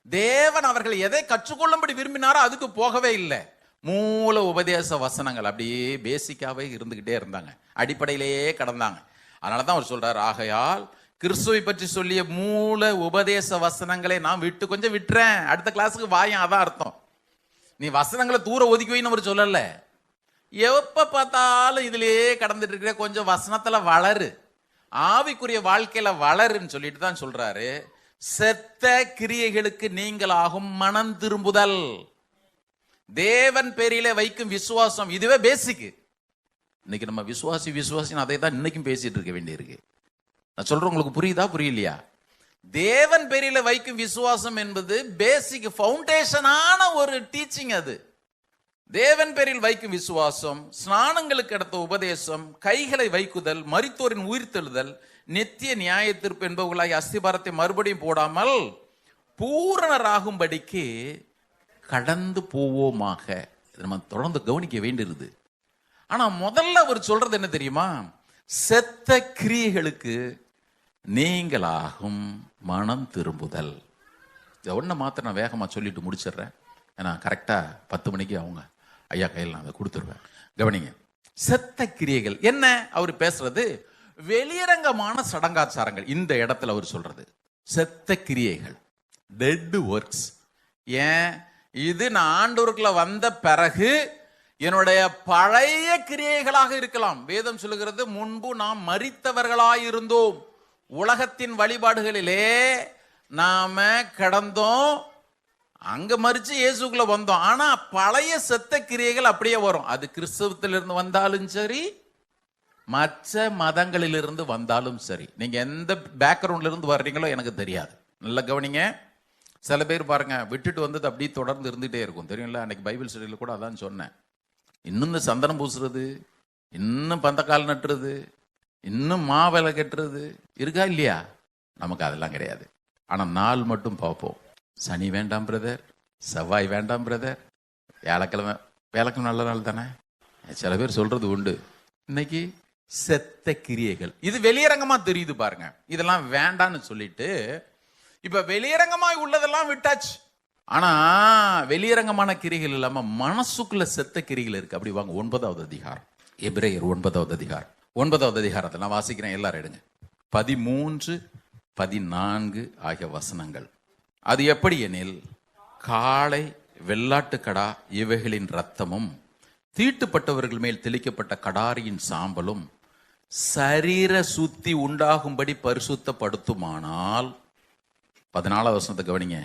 தேவன் அவர்கள் எதை கற்றுக்கொள்ளும்படி விரும்பினாரோ அதுக்கு போகவே இல்லை. மூல உபதேச வசனங்கள் அப்படியே பேசிக்காவே இருந்துகிட்டே இருந்தாங்க, அடிப்படையிலேயே கடந்தாங்க. அதனால தான் அவர் சொல்றார், ஆகையால் கிறிஸ்துவை பற்றி சொல்லிய மூல உபதேச வசனங்களை நான் கொஞ்சம் விட்டுறேன், அடுத்த கிளாஸுக்கு வாயன். அதான் அர்த்தம். நீ வசனங்களை தூர ஒதுக்கி வைன்னு அவர் சொல்லல. எப்ப பார்த்தாலும் இதுலயே கடந்துட்டு இருக்கிற, கொஞ்சம் வசனத்துல வளரு, ஆவிக்குரிய வாழ்க்கையில வளருன்னு சொல்லிட்டு தான் சொல்றாரு. செத்த கிரியைகளுக்கு நீங்களாகும் மனம் திரும்புதல், தேவன் பேரிலே வைக்கும் விசுவாசம், இதுவே பேசிக். இன்னைக்கு நம்ம விசுவாசி அதை தான் இன்னைக்கும் பேசிட்டு இருக்க வேண்டியிருக்கு. நான் சொல்றேன், உங்களுக்கு புரியுதா புரியலையா? தேவன் பேரிலே வைக்கும் விசுவாசம் என்பது பேசிக், ஃபவுண்டேஷனான ஒரு டீச்சிங். அது தேவன் பேரில் வைக்கும் விசுவாசம், ஸ்நானங்களுக்கு அடுத்த உபதேசம், கைகளை வைக்குதல், மரித்தோரின் உயிர்த்தெழுதல், நித்திய நியாய தீர்ப்பு என்பவர்களாய் அஸ்திபாரத்தை மறுபடியும் போடாமல் பூரணராகும்படிக்கு கடந்து போவோமாக. நம்ம தொடர்ந்து கவனிக்க வேண்டியிருது. ஆனா முதல்ல அவர் சொல்றது என்ன தெரியுமா? செத்த கிரியைகளுக்கு நீங்களாகும் மனம் திரும்புதல். இதை ஒன்றை மாத்திரம் நான் வேகமா சொல்லிட்டு முடிச்சிடுறேன். ஏன்னா கரெக்டா 10 மணிக்கு அவங்க ஐயா கையில் நான் அதை கொடுத்துருவேன். கவனிங்க, செத்த கிரியைகள் என்ன அவர் பேசுறது? வெளியரங்கமான சடங்காச்சாரங்கள். இந்த இடத்துல அவர் சொல்றது செத்த கிரியைகள், டெட் ஒர்க்ஸ். ஏன் இது நான் ஆண்டவருக்குள்ள வந்த பிறகு என்னுடைய பழைய கிரியைகளாக இருக்கலாம். வேதம் சொல்லுகிறது, முன்பு நாம் மரித்தவர்களாயிருந்தோம், உலகத்தின் வழிபாடுகளிலே நாம கடந்தோம், அங்க மறிச்சு இயேசுக்குள்ள வந்தோம். ஆனா பழைய செத்த கிரியைகள் அப்படியே வரும். அது கிறிஸ்தவத்திலிருந்து வந்தாலும் சரி, மற்ற மதங்களிலிருந்து வந்தாலும் சரி. நீங்க எந்த பேக்ரவுண்ட்ல இருந்து வர்றீங்களோ எனக்கு தெரியாது. நல்ல கவனிங்க. சில பேர் பாருங்க, விட்டுட்டு வந்தது அப்படியே தொடர்ந்து இருந்துகிட்டே இருக்கும். தெரியும்ல, அன்னைக்கு பைபிள் ஸ்டடியில் கூட அதான் சொன்னேன். இன்னும் இந்த சந்தனம் பூசுறது, இன்னும் பந்தக்கால் நட்டுறது, இன்னும் மாவிலை கட்டுறது இருக்கா இல்லையா? நமக்கு அதெல்லாம் கிடையாது. ஆனா நாள் மட்டும் பார்ப்போம். சனி வேண்டாம் பிரதர், செவ்வாய் வேண்டாம் பிரதர், வியாழக்கிழமை நல்ல நாள் தானே. சில பேர் சொல்றது உண்டு. இன்னைக்கு செத்த கிரியைகள், இது வெளியரங்கமா தெரியுது பாருங்க. இதெல்லாம் வேண்டான்னு சொல்லிட்டு இப்ப வெளியரங்கமாய் உள்ளதெல்லாம் விட்டாச்சு. ஆனா வெளியரங்கமான கிரிகள் இல்லாம மனசுக்குள்ள செத்த கிரிகள் இருக்கு. அப்படி வாங்க 9வது அதிகாரம், எபிரேயர் 9வது அதிகாரம். 9வது அதிகாரத்தை நான் வாசிக்கிறேன், எல்லாரும் எடுங்க. 13, 14 ஆகிய வசனங்கள். அது எப்படி எனில், காளை, வெள்ளாட்டுக்கடா இவைகளின் இரத்தமும் தீட்டுப்பட்டவர்கள் மேல் தெளிக்கப்பட்ட கடாரியின் சாம்பலும் சரீர சுத்தி உண்டாகும்படி பரிசுத்தப்படுத்துமானால், 14வது வசனத்தை கவனிங்க,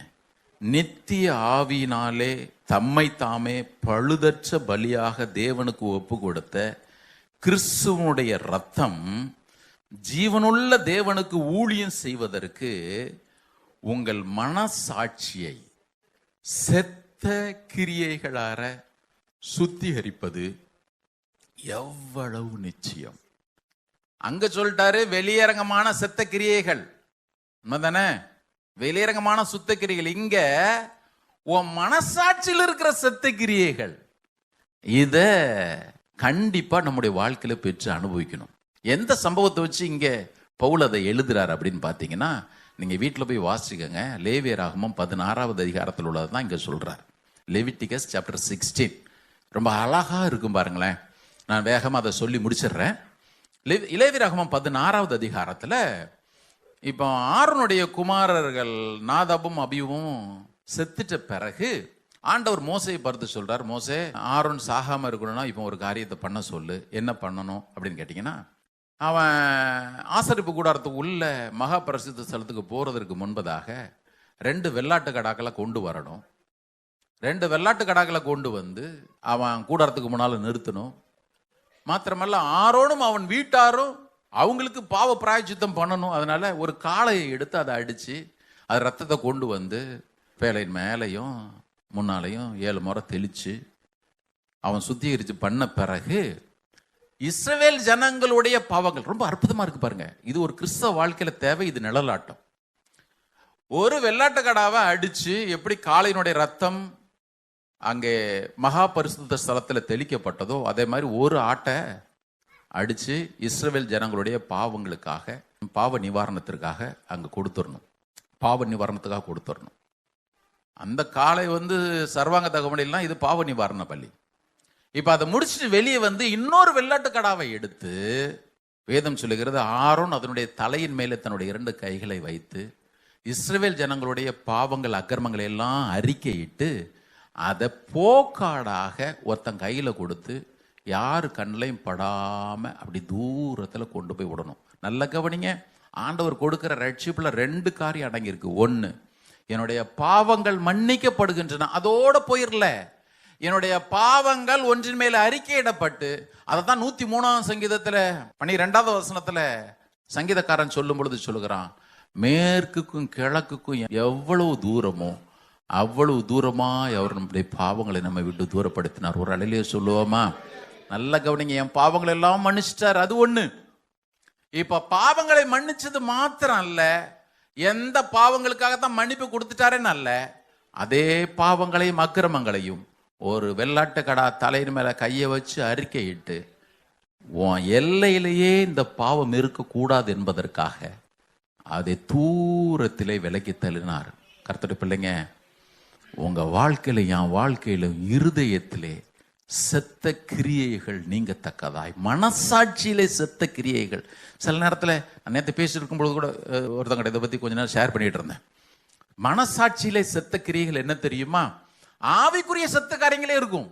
நித்திய ஆவியினாலே தம்மை தாமே பழுதற்ற பலியாக தேவனுக்கு ஒப்பு கொடுத்த கிறிஸ்துவனுடைய ரத்தம் ஜீவனுள்ள தேவனுக்கு ஊழியம் செய்வதற்கு உங்கள் மனசாட்சியை செத்த கிரியைகளார சுத்திகரிப்பது எவ்வளவு நிச்சயம். அங்க சொல்லிட்டாரு வெளியரங்கமான செத்த கிரியைகள், உண்மைதானே? வெளியரங்கமான சுத்த கிரியைகள். இங்க உன் மனசாட்சியில் இருக்கிற செத்த கிரியைகள், இத கண்டிப்பா நம்முடைய வாழ்க்கையில பெற்று அனுபவிக்கணும். எந்த சம்பவத்தை வச்சு இங்க பவுல் அதை எழுதுறாரு அப்படின்னு பாத்தீங்கன்னா, நீங்க வீட்டில் போய் வாசிக்கங்க. லேவியராகமம் 16வது அதிகாரத்தில் உள்ளதான் இங்க சொல்றார். லெவிட்டிகஸ் சாப்டர் 16 ரொம்ப அழகா இருக்கும் பாருங்களேன். நான் வேகமா அதை சொல்லி முடிச்சிடுறேன். லேவியராகமம் 16வது அதிகாரத்துல இப்போ ஆரோனுடைய குமாரர்கள் நாதாபும் அபியும் செத்துட்ட பிறகு ஆண்டவர் மோசையை பார்த்து சொல்றார், மோசே, ஆரோன் சாகாம இருக்கணும்னா இப்போ ஒரு காரியத்தை பண்ண சொல்லு. என்ன பண்ணணும் அப்படின்னு கேட்டீங்கன்னா, அவன் ஆசரிப்பு கூடாரத்துக்கு உள்ள மகா பரிசுத்த ஸ்தலத்துக்கு போறதற்கு முன்பதாக 2 வெள்ளாட்டு கடாக்களை கொண்டு வரணும். 2 வெள்ளாட்டு கடாக்களை கொண்டு வந்து அவன் கூடாரத்துக்கு முன்னால நிறுத்தணும். மாத்திரமல்ல, ஆரோனும் அவன் வீட்டாரும் அவங்களுக்கு பாவ பிராயச்சித்தம் பண்ணணும். அதனால ஒரு காளையை எடுத்து அதை அடிச்சு அது ரத்தத்தை கொண்டு வந்து பேலையின் மேலையும் முன்னாலையும் 7 முறை தெளிச்சு அவன் சுத்திகரிச்சு பண்ண பிறகு இஸ்ரவேல் ஜனங்களுடைய பாவங்கள், ரொம்ப அற்புதமா இருக்கு பாருங்க. இது ஒரு கிறிஸ்தவ வாழ்க்கையில தேவை. இது நிழலாட்டம். ஒரு வெள்ளாட்டு கடாவை அடிச்சு எப்படி காளையினுடைய ரத்தம் அங்கே மகா பரிசுத்த ஸ்தலத்துல தெளிக்கப்பட்டதோ, அதே மாதிரி ஒரு ஆட்டை அடிச்சு இஸ்ரவேல் ஜனங்களுடைய பாவங்களுக்காக, பாவ நிவாரணத்திற்காக அங்க கொடுத்துடணும். பாவ நிவாரணத்துக்காக கொடுத்துடணும். அந்த காளை சர்வாங்க தகவலாம், இது பாவ நிவாரண பலி. இப்ப அதை முடிச்சுட்டு வெளியே வந்து இன்னொரு வெள்ளாட்டு கடாவை எடுத்து, வேதம் சொல்லுகிறது, ஆரோன் அதனுடைய தலையின் மேலே தன்னுடைய 2 கைகளை வைத்து இஸ்ரவேல் ஜனங்களுடைய பாவங்கள் அக்கிரமங்களை எல்லாம் அறிக்கையிட்டு அதை போக்காடாக ஒருத்தன் கையில கொடுத்து யாரு கண்ணிலையும் படாம அப்படி தூரத்துல கொண்டு போய் விடணும். நல்ல கவனிங்க. ஆண்டவர் கொடுக்கிற ரட்சிப்புல 2 காரியம் அடங்கியிருக்கு. 1, என்னுடைய பாவங்கள் மன்னிக்கப்படுகின்றன, அதோட போயிடல. என்னுடைய பாவங்கள் ஒன்றின் மேல அறிக்கையிடப்பட்டு, அதைத்தான் 103ஆம் சங்கீதத்துல 12வது வசனத்துல சங்கீதக்காரன் சொல்லும் பொழுது சொல்லுகிறான், மேற்குக்கும் கிழக்குக்கும் எவ்வளவு தூரமோ அவ்வளவு தூரமா அவர் நம்முடைய பாவங்களை நம்ம விட்டு தூரப்படுத்தினார். ஒரு அலையிலே சொல்லுவோமா? நல்ல கவனிங்க. என் பாவங்களை எல்லாம் மன்னிச்சிட்டார், அது 1. இப்ப பாவங்களை மன்னிச்சது மாத்திரம் அல்ல, எந்த பாவங்களுக்காகத்தான் மன்னிப்பு கொடுத்துட்டாரேன்னு அல்ல, அதே பாவங்களையும் அக்கிரமங்களையும் ஒரு வெள்ளாட்டு கடா தலையின் மேல கையை வச்சு அறிக்கையிட்டு, உன் எல்லையிலேயே இந்த பாவம் இருக்கக்கூடாது என்பதற்காக அதை தூரத்திலே விலக்கி தள்ளினார். கர்த்தருடைய பிள்ளைங்க, உங்க வாழ்க்கையில, என் வாழ்க்கையில, இருதயத்திலே செத்த கிரியைகள் நீங்கத்தக்கதாய், மனசாட்சியிலே செத்த கிரியைகள். சில நேரத்தில் நான் நேற்று பேசிட்டு இருக்கும் பொழுது கூட ஒருத்தங்க இதை பத்தி கொஞ்ச நேரம் ஷேர் பண்ணிட்டு இருந்தேன். மனசாட்சியிலே செத்த கிரியைகள் என்ன தெரியுமா? ஆவிக்குரிய செத்த காரியங்களே இருக்கும்.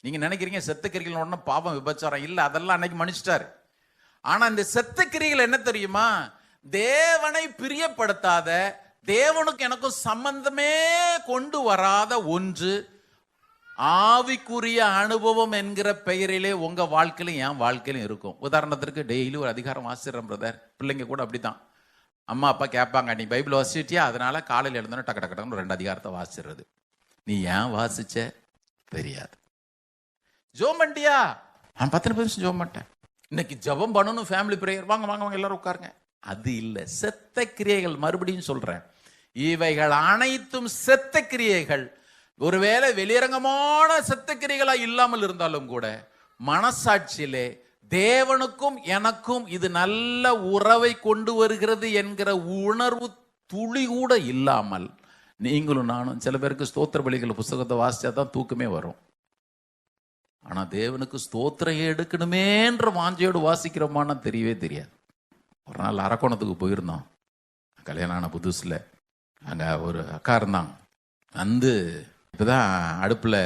நீங்க நினைக்கிறீங்க செத்த கிரியைகள் உடனே பாவம், விபச்சாரம் இல்ல, அதெல்லாம் அன்னைக்கு மன்னிச்சிட்டாரு. ஆனா இந்த செத்த கிரியைகள் என்ன தெரியுமா? தேவனை பிரியப்படுத்தாத, தேவனுக்கு எனக்கும் சம்பந்தமே கொண்டு வராத ஒன்று ஆவிக்குரிய அனுபவம் என்கிற பெயரிலே உங்க வாழ்க்கையிலும் என் வாழ்க்கையிலும் இருக்கும். உதாரணத்திற்கு டெய்லி ஒரு அதிகாரம் வாசிடுறேன் பிரதர். பிள்ளைங்க கூட அப்படித்தான். அம்மா அப்பா கேட்பாங்க, நீ பைபிள் வாசிச்சிட்டியா? அதனால காலையில் எழுந்தோன்னு டக்கு டக்கு டக்குன்னு 2 அதிகாரத்தை வாசிடுறது. நீ ஏன் வாசிச்ச தெரியாது. ஜோம் பண்ணிட்டியா? நான் 10 நிமிஷம் ஜோம் பண்ணிட்டேன். இன்னைக்கு ஜபம் பண்ணணும், ஃபேமிலி பிரேயர், வாங்க வாங்க வாங்க எல்லாரும் உட்காருங்க. அது இல்லை, செத்த கிரியைகள். மறுபடியும் சொல்றேன், இவைகள் அனைத்தும் செத்த கிரியைகள். ஒருவேளை வெளியரங்கமான செத்த கிரியைகளா இல்லாமல் இருந்தாலும் கூட மனசாட்சியிலே தேவனுக்கும் எனக்கும் இது நல்ல உறவை கொண்டு வருகிறது என்கிற உணர்வு துளி கூட இல்லாமல் நீங்களும் நானும், சில பேருக்கு ஸ்தோத்திர பலிகள் புஸ்தகத்தை வாசிச்சா தான் தூக்கமே வரும். ஆனா தேவனுக்கு ஸ்தோத்திரம் எடுக்கணுமேன்ற வாஞ்சையோடு வாசிக்கிறோமான்னு தெரியவே தெரியாது. ஒரு நாள் அரக்கோணத்துக்கு போயிருந்தோம். கல்யாணம் ஆன புதுசுல அங்க ஒரு அக்கா இருந்தாங்க. வந்து இப்போதான் அடுப்பில்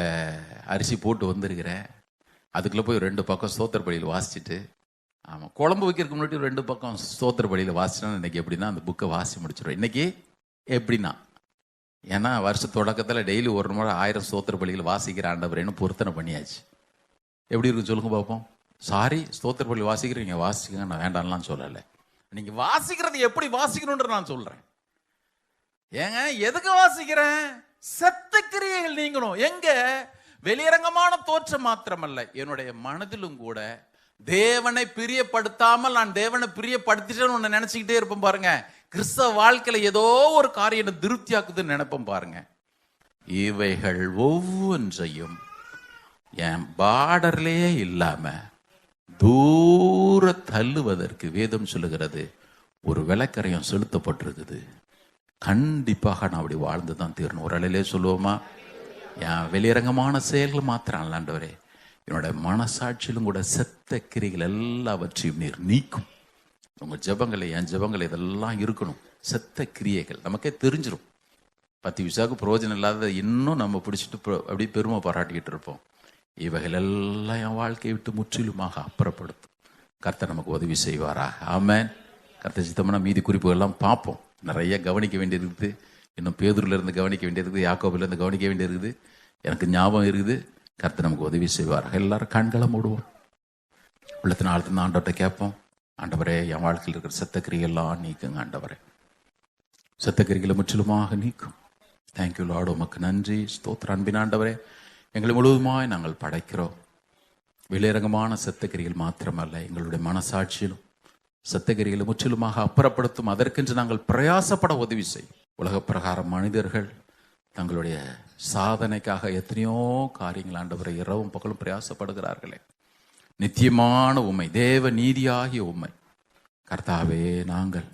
அரிசி போட்டு வந்திருக்கிறேன். அதுக்குள்ளே போய் 2 பக்கம் ஸ்தோத்திர பலியில் வாசிச்சுட்டு, ஆமாம், குழம்பு வைக்கிறதுக்கு முன்னாடி 2 பக்கம் ஸ்தோத்திர பலியில் வாசிச்சோன்னா இன்னைக்கு எப்படின்னா அந்த புக்கை வாசி முடிச்சிடும். இன்னைக்கு எப்படின்னா, ஏன்னா வருஷ தொடக்கத்தில் டெய்லி 1 முறை 1000 ஸ்தோத்திர பலிகள் வாசிக்கிற ஆண்டவரேன்னு பொருத்தனை பண்ணியாச்சு. எப்படி இருக்கு சொல்லுங்க பார்ப்போம். சாரி, ஸ்தோத்திர பலி வாசிக்கிறீங்க, வாசிக்கங்க, நான் வேண்டாம்லாம் சொல்லலை. நீங்கள் வாசிக்கிறது எப்படி வாசிக்கணுன்ற நான் சொல்கிறேன். ஏங்க எதுக்கு வாசிக்கிறேன்? செத்த கிரியைகள் நீங்கணும். எங்க? வெளியரங்கமான தோற்றம் மாத்திரமல்ல, என்னுடைய மனதிலும் கூட தேவனை பிரியப்படுத்தாமல் நான் தேவனை பிரியப்படுத்திட்டேன்னு நினைச்சுக்கிட்டே இருப்பேன் பாருங்க. கிறிஸ்தவ வாழ்க்கையில ஏதோ ஒரு காரியம் திருப்தியாக்குதுன்னு நினைப்போம் பாருங்க. இவைகள் ஒவ்வொன்றையும் என் பார்டர்லயே இல்லாம தூர தள்ளுவதற்கு வேதம் சொல்லுகிறது ஒரு விளக்கரையும் செலுத்தப்பட்டிருக்குது. கண்டிப்பாக நான் அப்படி வாழ்ந்து தான் தீரணும். ஒரு அலையிலே சொல்லுவோமா, என் வெளியரங்கமான செயல்கள் மாத்திரம் ஆண்டவரே, என்னோட மனசாட்சியிலும் கூட செத்த கிரிகள் எல்லாவற்றையும் நீர் நீக்கும். உங்கள் ஜபங்களை, என் ஜபங்களை இதெல்லாம் இருக்கணும். செத்த கிரியைகள் நமக்கே தெரிஞ்சிடும். 10 விசாவுக்கு பிரயோஜனம் இல்லாத இன்னும் நம்ம பிடிச்சிட்டு அப்படி பெருமை பாராட்டிக்கிட்டு இருப்போம். இவைகள் எல்லாம் என் வாழ்க்கையை விட்டு முற்றிலுமாக அப்புறப்படுத்தும். கர்த்தர் நமக்கு உதவி செய்வாராக. ஆமென். கர்த்தர் சித்தம்னா மீதி குறிப்புகள்லாம் பார்ப்போம். நிறைய கவனிக்க வேண்டியது இருக்குது. இன்னும் பேதுருலேருந்து கவனிக்க வேண்டியது இருக்குது, யாக்கோபிலேருந்து கவனிக்க வேண்டியது இருக்குது. எனக்கு ஞாபகம் இருக்குது. கர்த்தர் நமக்கு உதவி செய்வார். எல்லாரும் கண்களை மூடுவோம். உள்ளத்தின் ஆழ்த்தின ஆண்டவர்கிட்ட கேட்போம், ஆண்டவரே என் வாழ்க்கையில் இருக்கிற செத்தக்கிரியெல்லாம் நீக்குங்க ஆண்டவரே. செத்தக்கிரிகளை முற்றிலுமாக நீக்கும். Thank you Lord. உமக்கு நன்றி, ஸ்தோத்திர. அன்பின் ஆண்டவரே, எங்களை முழுவதுமாய் நாங்கள் படைக்கிறோம். வெளியரங்கமான செத்தக்கிரிகள் மாத்திரமல்ல, எங்களுடைய மனசாட்சியிலும் சத்தகிரிகளை முற்றிலுமாக அப்புறப்படுத்தும். அதற்கென்று நாங்கள் பிரயாசப்பட உதவி செய்யும். உலக பிரகாரம் மனிதர்கள் தங்களுடைய சாதனைக்காக எத்தனையோ காரியங்கள் ஆண்டவரை இரவும் பகலும் பிரயாசப்படுகிறார்களே. நித்தியமான உண்மை, தேவ நீதியாகிய உண்மை கர்த்தாவே, நாங்கள்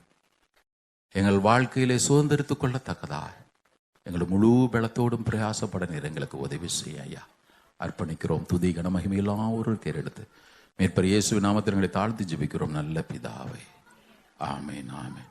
எங்கள் வாழ்க்கையிலே சுதந்திரித்துக் கொள்ளத்தக்கதா எங்கள் முழு பலத்தோடும் பிரயாசப்பட நீர் எங்களுக்கு உதவி செய்ய ஐயா அர்ப்பணிக்கிறோம். துதி கன மகிமையெல்லாம் ஒரு கேரெடுத்து மேற்பர் இயேசுவின் நாமத்தில் எங்களை தாழ்த்தி ஜெபிக்கிறோம் நல்ல பிதாவே. ஆமென், ஆமென்.